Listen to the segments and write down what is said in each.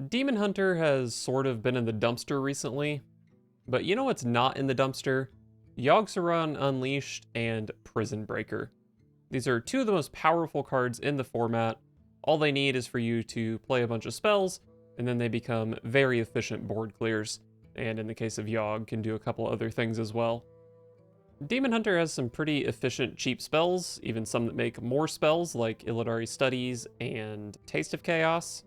Demon Hunter has sort of been in the dumpster recently, but you know what's not in the dumpster? Yogg-Saron Unleashed and Prison Breaker. These are two of the most powerful cards in the format. All they need is for you to play a bunch of spells, and then they become very efficient board clears, and in the case of Yogg, can do a couple other things as well. Demon Hunter has some pretty efficient, cheap spells, even some that make more spells, like Illidari Studies and Taste of Chaos.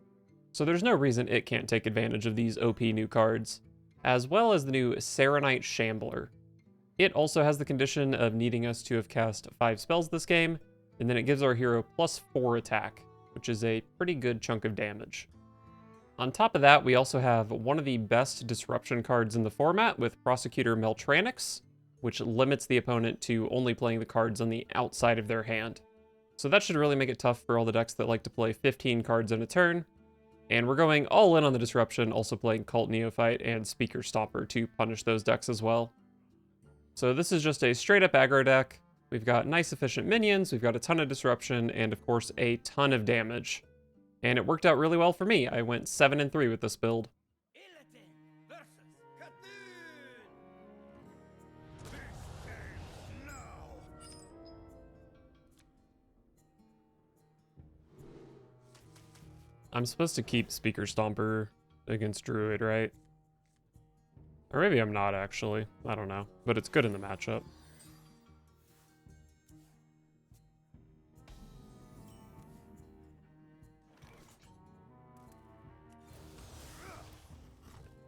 So there's no reason it can't take advantage of these OP new cards, as well as the new Serenite Shambler. It also has the condition of needing us to have cast 5 spells this game, and then it gives our hero +4 attack, which is a pretty good chunk of damage. On top of that, we also have one of the best disruption cards in the format with Prosecutor Meltranix, which limits the opponent to only playing the cards on the outside of their hand. So that should really make it tough for all the decks that like to play 15 cards in a turn. And we're going all in on the disruption, also playing Cult Neophyte and Speaker Stomper to punish those decks as well. So this is just a straight up aggro deck. We've got nice efficient minions, we've got a ton of disruption, and of course a ton of damage. And it worked out really well for me. I went 7-3 with this build. I'm supposed to keep Speaker Stomper against Druid, right? Or maybe I'm not, actually. I don't know. But it's good in the matchup.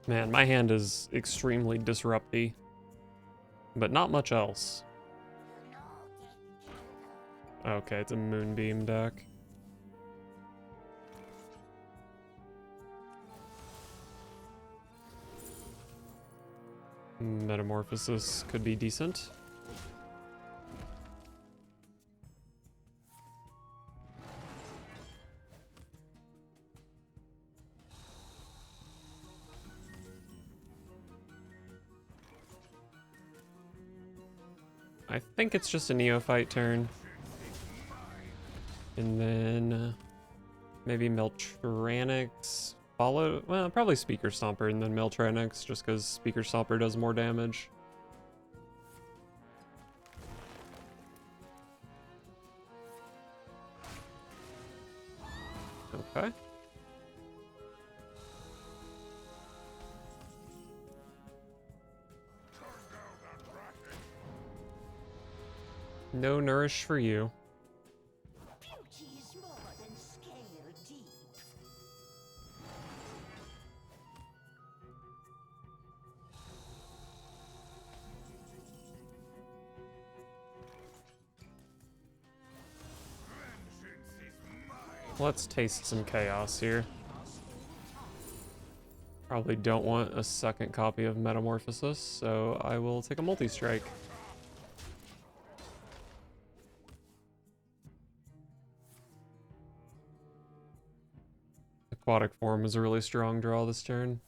Man, my hand is extremely disrupty. But not much else. Okay, it's a Moonbeam deck. Metamorphosis could be decent. I think it's just a Neophyte turn. And then maybe Meltranix followed, well, probably Speaker Stomper and then Meltranix, just because Speaker Stomper does more damage. Okay. No nourish for you. Let's taste some chaos here. Probably don't want a second copy of Metamorphosis, so I will take a multi-strike. Aquatic Form is a really strong draw this turn.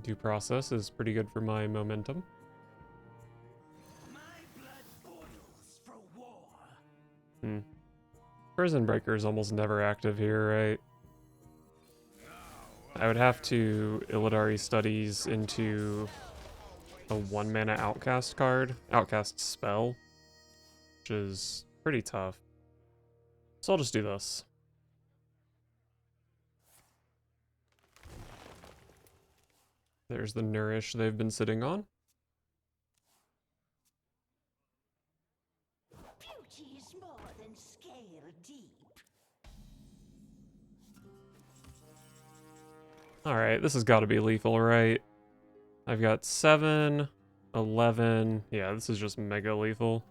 Due Process is pretty good for my momentum. Prison Breaker is almost never active here, right? I would have to Illidari Studies into a 1-mana Outcast card, Outcast spell, which is pretty tough. So I'll just do this. There's the Nourish they've been sitting on. Beauty is more than scale deep. Alright, this has got to be lethal, right? I've got 7, 11. Yeah, this is just mega lethal.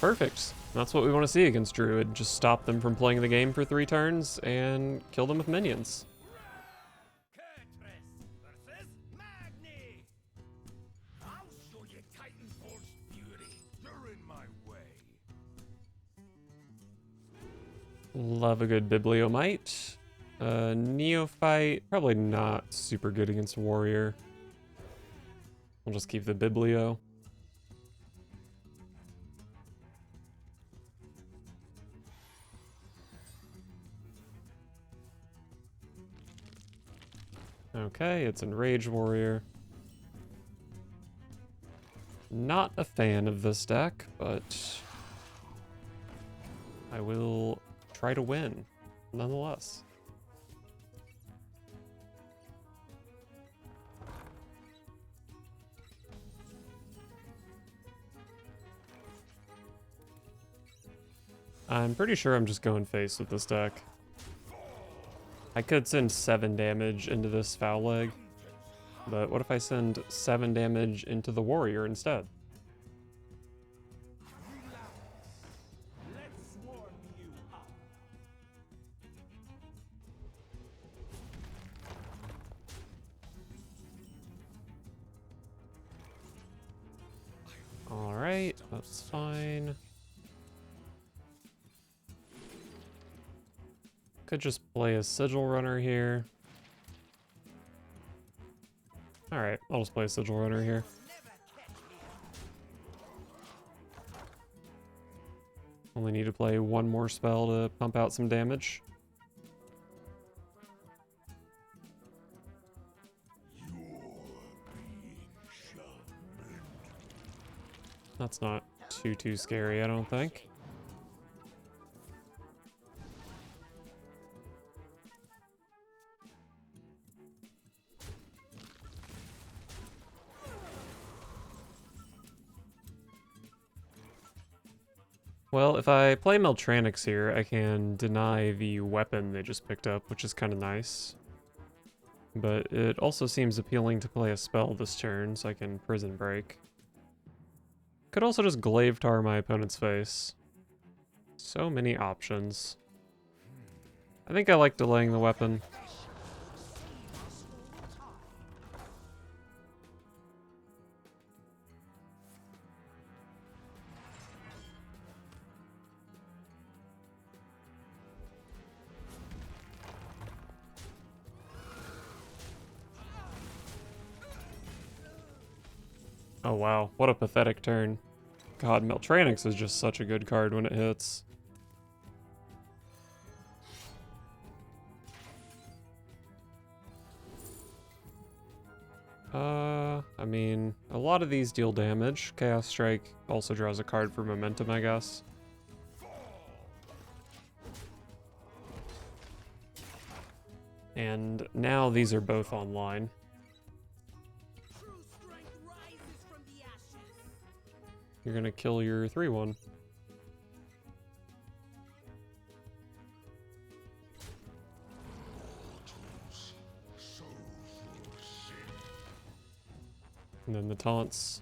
Perfect. That's what we want to see against Druid. Just stop them from playing the game for 3 turns and kill them with minions. Love a good Bibliomite. Neophyte, probably not super good against Warrior. We'll just keep the Biblio. Okay, it's Enrage Warrior. Not a fan of this deck, but I will try to win, nonetheless. I'm pretty sure I'm just going face with this deck. I could send 7 damage into this foul leg, but what if I send 7 damage into the warrior instead? Alright, that's fine. Could just play a Sigil Runner here. Alright, I'll just play a Sigil Runner here. Only need to play one more spell to pump out some damage. That's not too scary, I don't think. Well, if I play Meltranics here, I can deny the weapon they just picked up, which is kind of nice. But it also seems appealing to play a spell this turn, so I can Prison Break. Could also just Glaive Tar my opponent's face. So many options. I think I like delaying the weapon. Oh wow, what a pathetic turn. God, Meltranics is just such a good card when it hits. I mean, a lot of these deal damage. Chaos Strike also draws a card for momentum, I guess. And now these are both online. You're gonna kill your 3/1. And then the taunts.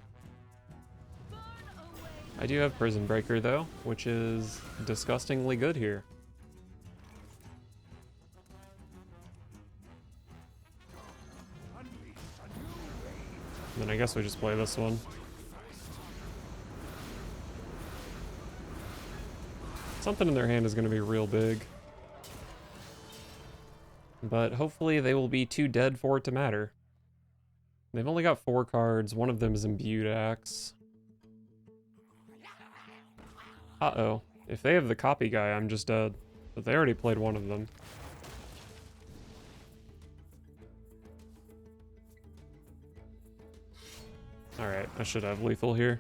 I do have Prison Breaker though, which is disgustingly good here. And then I guess we just play this one. Something in their hand is going to be real big. But hopefully they will be too dead for it to matter. They've only got 4 cards. One of them is Imbued Axe. Uh-oh. If they have the copy guy, I'm just dead. But they already played one of them. Alright, I should have lethal here.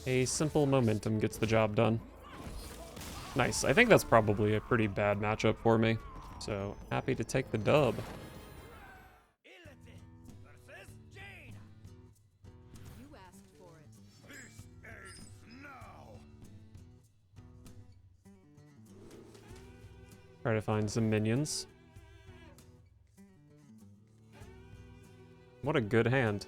A simple momentum gets the job done. Nice. I think that's probably a pretty bad matchup for me. So, happy to take the dub. Try to find some minions. What a good hand.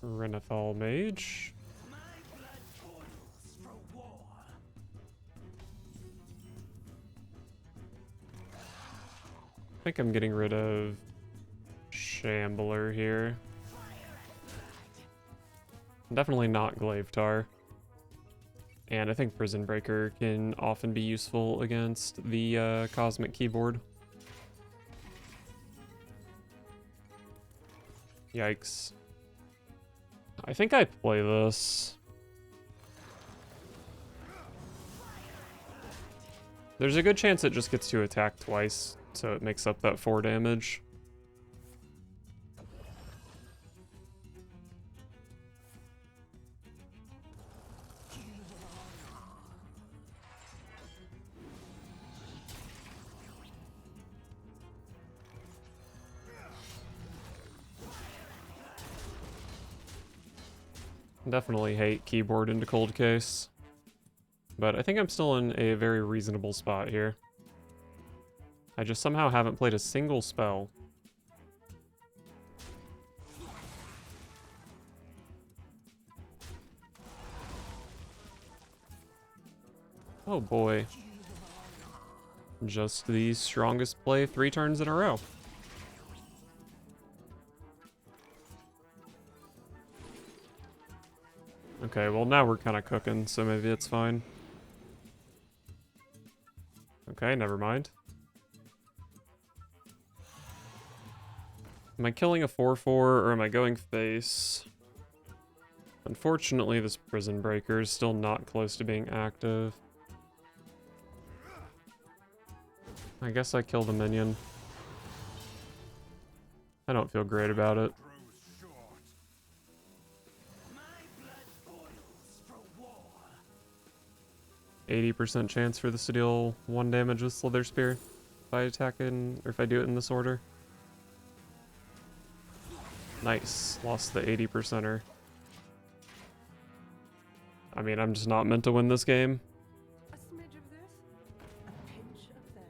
Renathal Mage. think I'm getting rid of Shambler here. Definitely not Glaivetar. And I think Prison Breaker can often be useful against the Cosmic Keyboard. Yikes. I think I play this. There's a good chance it just gets to attack twice, so it makes up that 4 damage. Definitely hate keyboard into cold case. But I think I'm still in a very reasonable spot here. I just somehow haven't played a single spell. Oh boy. Just the strongest play 3 turns in a row. Okay, well now we're kind of cooking, so maybe it's fine. Okay, never mind. Am I killing a 4-4 or am I going face? Unfortunately, this Prison Breaker is still not close to being active. I guess I kill the minion. I don't feel great about it. 80% chance for this to deal 1 damage with Slither Spear if I attack in, or if I do it in this order. Nice, lost the 80%er. I mean, I'm just not meant to win this game. A smidge of this, a pinch of that.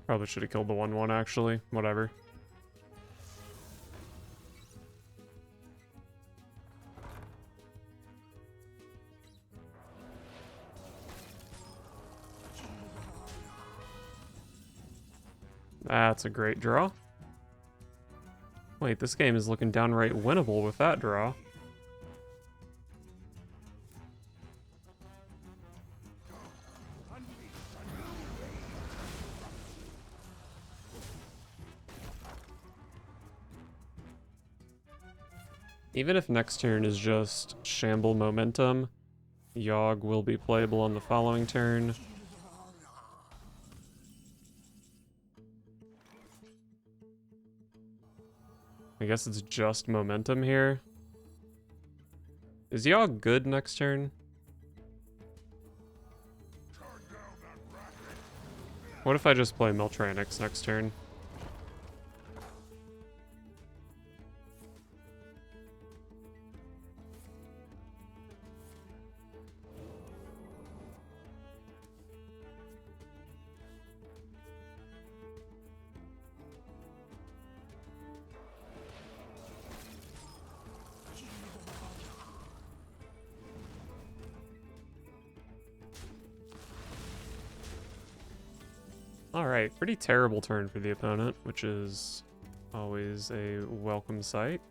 Probably should have killed the 1-1 actually. Whatever. That's a great draw. Wait, this game is looking downright winnable with that draw. Even if next turn is just Shamble Momentum, Yogg will be playable on the following turn. I guess it's just Momentum here. Is Yogg good next turn? What if I just play Meltranix next turn? Alright, pretty terrible turn for the opponent, which is always a welcome sight.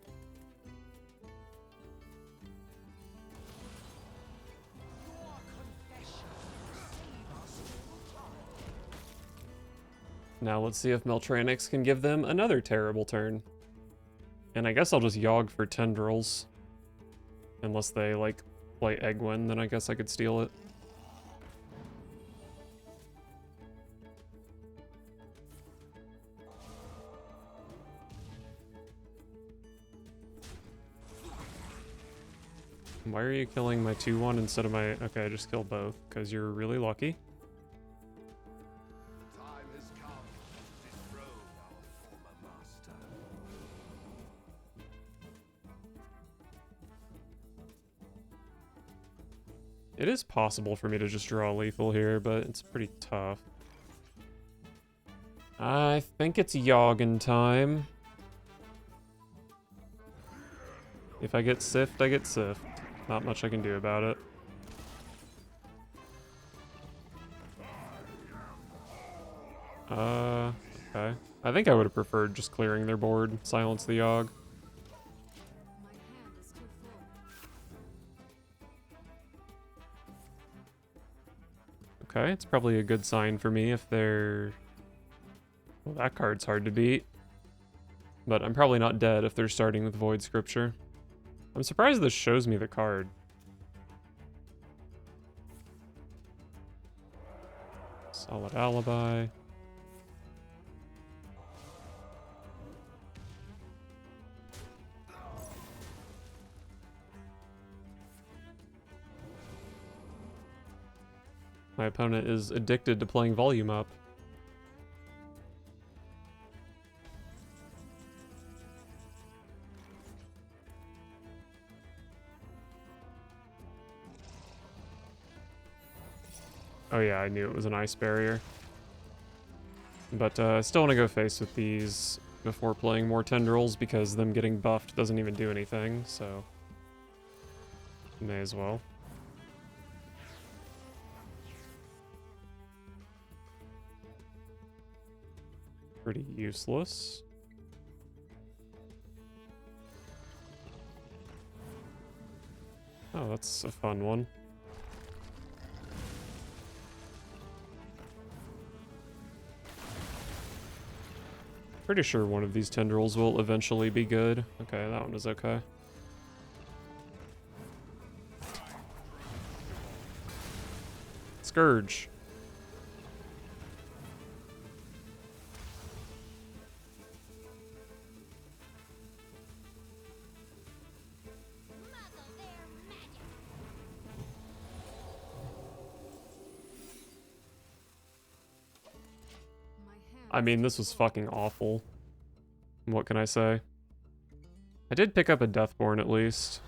Now let's see if Meltranix can give them another terrible turn. And I guess I'll just Yogg for Tendrils. Unless they, like, play Egwin, then I guess I could steal it. Why are you killing my 2-1 instead of my... Okay, I just killed both, because you're really lucky. Time has come to dethrone our former It is possible for me to just draw lethal here, but it's pretty tough. I think it's Yogg time. If I get Sift, I get Sift. Not much I can do about it. Okay. I think I would have preferred just clearing their board, silence the Yogg. Okay, it's probably a good sign for me if they're... Well, that card's hard to beat. But I'm probably not dead if they're starting with Void Scripture. I'm surprised this shows me the card. Solid Alibi. My opponent is addicted to playing volume up. Oh yeah, I knew it was an ice barrier. But I still want to go face with these before playing more tendrils because them getting buffed doesn't even do anything, so may as well. Pretty useless. Oh, that's a fun one. Pretty sure one of these tendrils will eventually be good. Okay, that one is okay. Scourge. I mean, this was fucking awful. What can I say? I did pick up a Deathborn at least.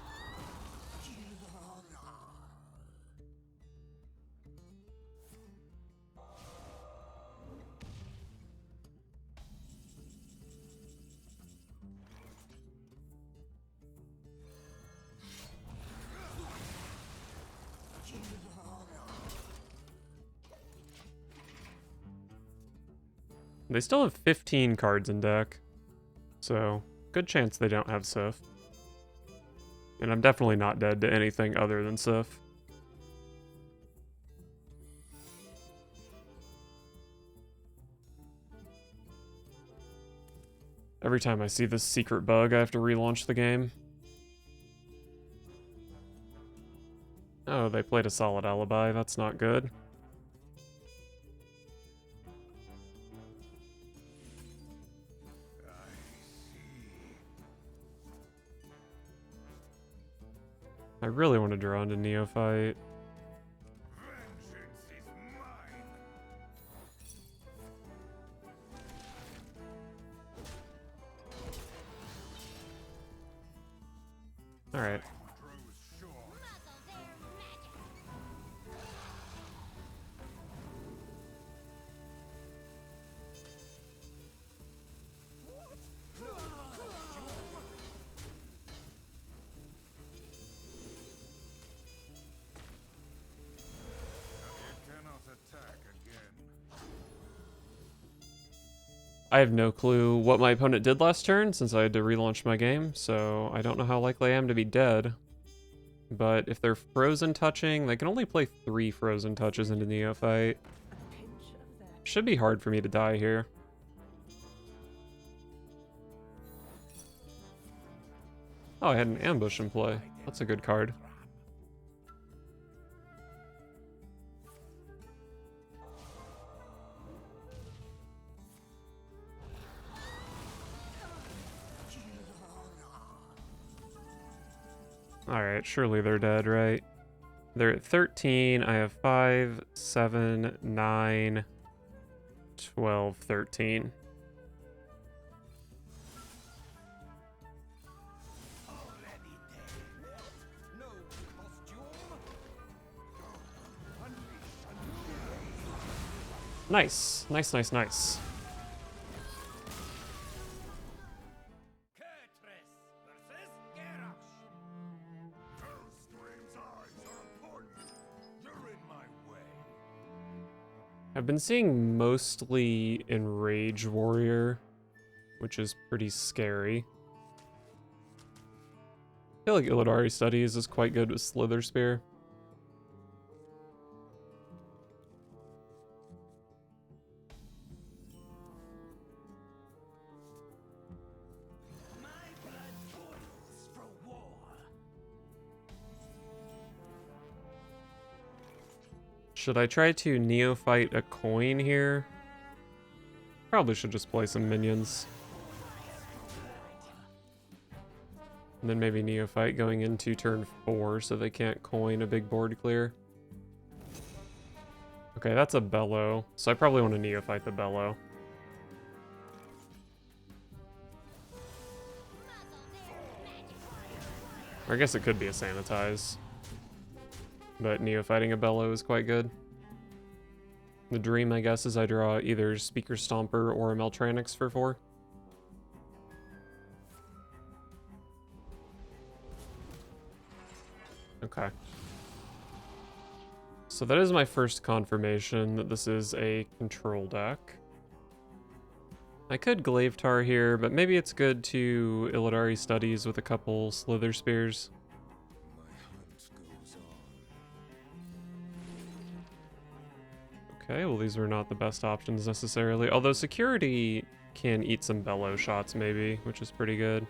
They still have 15 cards in deck, so good chance they don't have Sif. And I'm definitely not dead to anything other than Sif. Every time I see this secret bug, I have to relaunch the game. Oh, they played a solid alibi. That's not good. I really want to draw into Neophyte. Alright. I have no clue what my opponent did last turn since I had to relaunch my game, so I don't know how likely I am to be dead. But if they're frozen touching, they can only play 3 frozen touches into Neophyte. Should be hard for me to die here. Oh, I had an ambush in play. That's a good card. Alright, surely they're dead, right? They're at 13. I have 5, 7, 9, 12, 13. Nice. Nice, nice, nice. I've been seeing mostly Enrage Warrior, which is pretty scary. I feel like Illidari Studies is quite good with Slither Spear. Should I try to Neophyte a coin here? Probably should just play some minions. And then maybe Neophyte going into turn 4 so they can't coin a big board clear. Okay, that's a Bellow, so I probably want to Neophyte the Bellow. Or I guess it could be a Sanitize. But Neophyting a Bellow is quite good. The dream, I guess, is I draw either Speaker Stomper or a Meltranix for 4. Okay. So that is my first confirmation that this is a control deck. I could Glaive Tar here, but maybe it's good to Illidari Studies with a couple Slither Spears. Okay, well these are not the best options necessarily, although Security can eat some Bellow shots maybe, which is pretty good.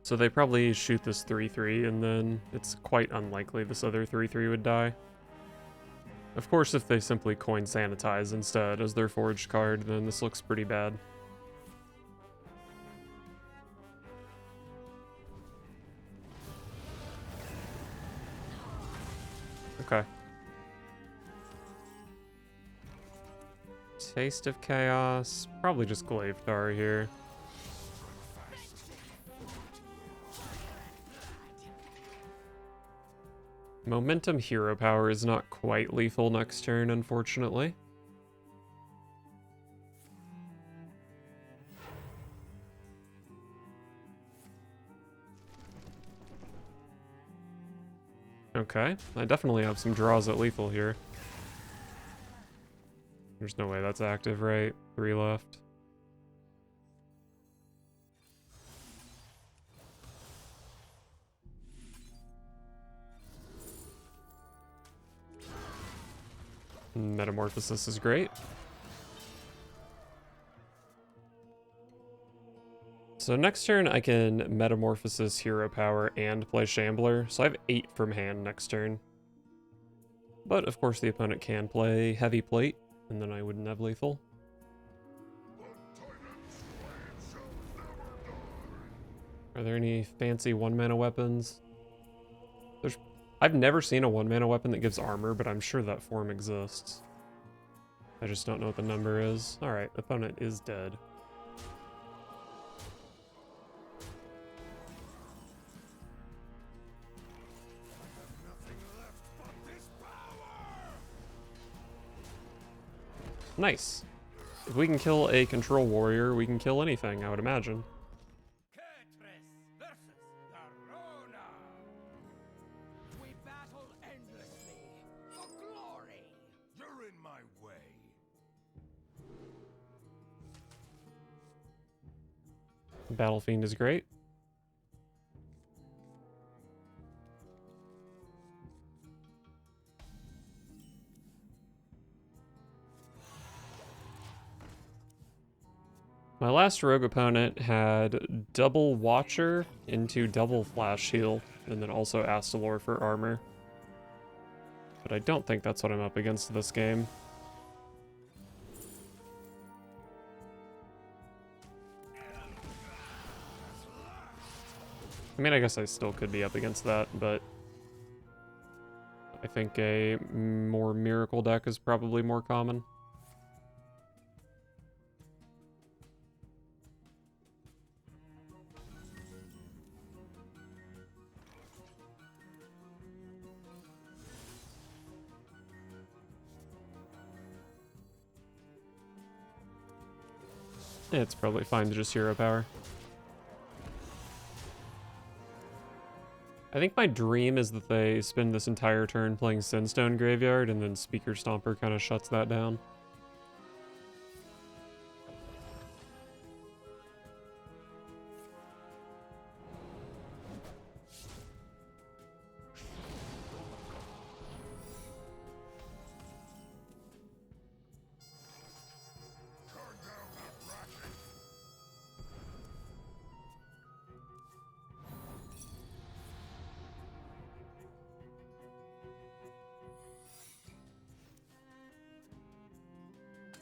So they probably shoot this 3-3, and then it's quite unlikely this other 3-3 would die. Of course, if they simply coin Sanitize instead as their forged card, then this looks pretty bad. Okay. Taste of Chaos. Probably just Glaive Tar here. Momentum Hero Power is not quite lethal next turn, unfortunately. Okay, I definitely have some draws at lethal here. There's no way that's active, right? 3 left. Metamorphosis is great. So next turn I can Metamorphosis Hero Power and play Shambler, so I have 8 from hand next turn. But of course the opponent can play Heavy Plate, and then I wouldn't have lethal. Are there any fancy 1-mana weapons? I've never seen a 1-mana weapon that gives armor, but I'm sure that form exists. I just don't know what the number is. Alright, opponent is dead. Nice. If we can kill a control warrior, we can kill anything, I would imagine. We battle endlessly for glory. You're in my way. Battle Fiend is great. My last rogue opponent had double Watcher into double Flash Heal, and then also Astalor for armor. But I don't think that's what I'm up against this game. I mean, I guess I still could be up against that, but I think a more Miracle deck is probably more common. It's probably fine to just hero power. I think my dream is that they spend this entire turn playing Sinstone Graveyard, and then Speaker Stomper kind of shuts that down.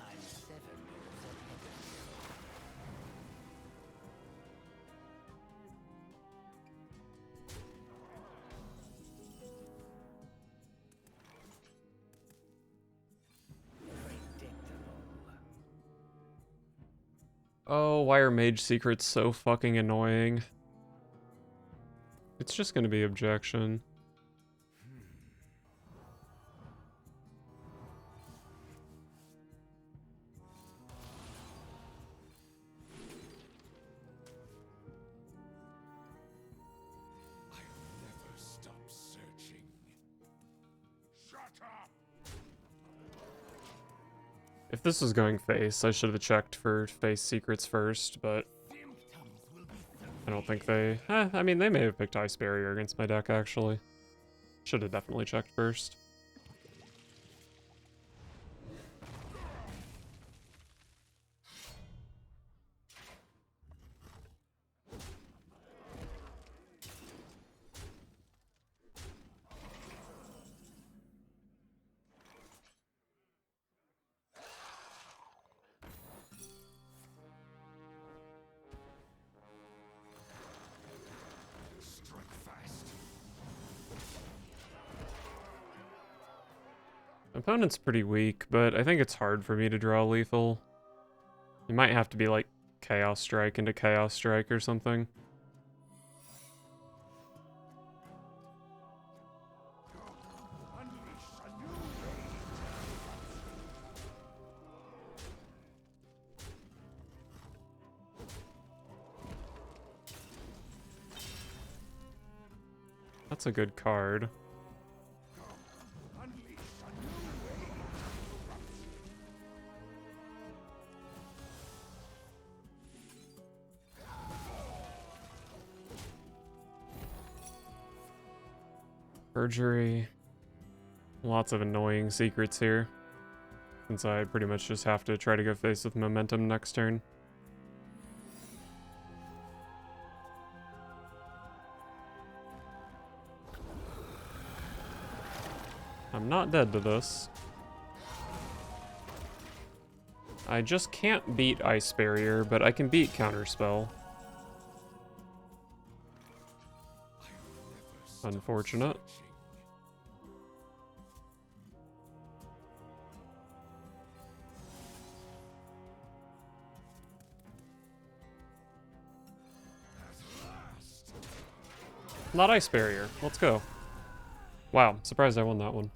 I'm 7 moves ahead of you. Predictable. Oh, why are Mage Secrets so fucking annoying? It's just gonna be objection. I'll never stop searching. Shut up! If this was going face, I should have checked for face secrets first, but Symptoms will be I don't think they... I mean, they may have picked Ice Barrier against my deck, actually. Should have definitely checked first. strike fast. Opponent's pretty weak, but I think it's hard for me to draw lethal. You might have to be like Chaos Strike into Chaos Strike or something. Unleash a new rage. That's a good card. Unleash a new rage. Perjury. Lots of annoying secrets here. Since I pretty much just have to try to go face with momentum next turn. I'm not dead to this. I just can't beat Ice Barrier, but I can beat Counterspell. Unfortunate. Not Ice Barrier. Let's go. Wow, surprised I won that one.